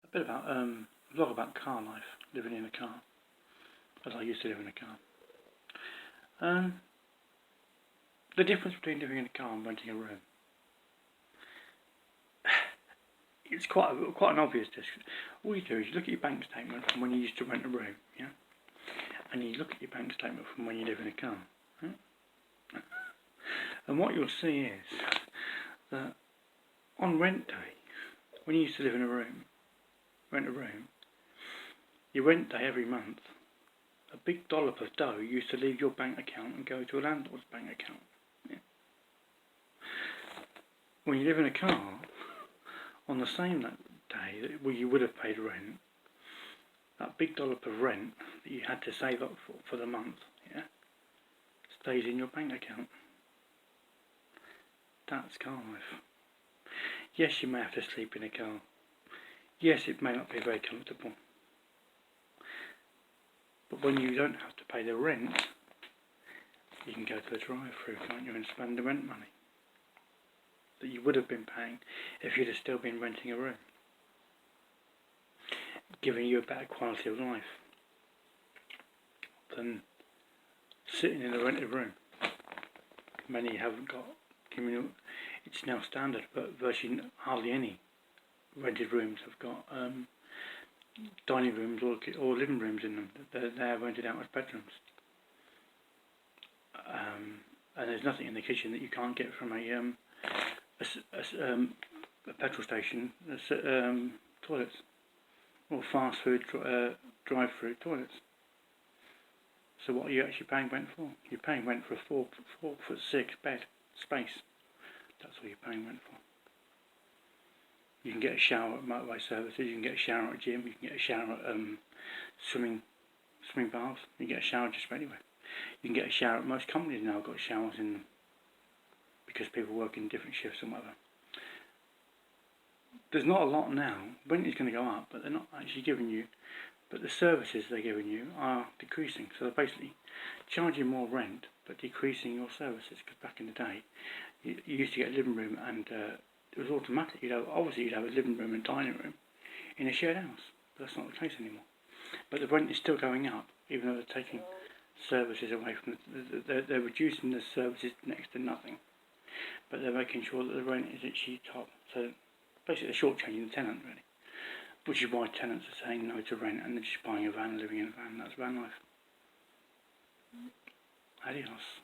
a bit about a vlog about car life, living in a car, as I used to live in a car. The difference between living in a car and renting a room. It's quite an obvious difference. All you do is you look at your bank statement from when you used to rent a room, yeah, and you look at your bank statement from when you live in a car, yeah? And what you'll see is that on rent day, when you used to live in a room, rent a room, your rent day every month, a big dollop of dough used to leave your bank account and go to a landlord's bank account. Yeah. When you live in a car, on the same day where you would have paid rent, that big dollop of rent that you had to save up for the month, yeah, stays in your bank account. That's car life. Yes, you may have to sleep in a car. Yes, it may not be very comfortable. But when you don't have to pay the rent, you can go to the drive-through, can't you, and spend the rent money that you would have been paying if you'd have still been renting a room, giving you a better quality of life than sitting in a rented room. Many haven't got communal. It's now standard, but virtually hardly any rented rooms have got dining rooms or living rooms in them. They're rented out as bedrooms. And there's nothing in the kitchen that you can't get from a petrol station, toilets, or fast food drive-through toilets. So what are you actually paying rent for? You're paying rent for a 4'6" bed space. That's what you're paying rent for. You can get a shower at motorway services, you can get a shower at a gym, you can get a shower at swimming baths, you can get a shower just anywhere. You can get a shower at most companies now, have got showers in them, because people work in different shifts and whatever. There's not a lot now. Rent is going to go up, but they're not actually giving you, but the services they're giving you are decreasing. So they're basically charging more rent, but decreasing your services, because back in the day, you used to get a living room and it was automatic. You'd have a living room and dining room in a shared house, but that's not the case anymore. But the rent is still going up, even though they're taking services away from they're reducing the services next to nothing, but they're making sure that the rent is actually top. So basically they're shortchanging the tenant, really, which is why tenants are saying no to rent and they're just buying a van and living in a van. That's van life. Adios.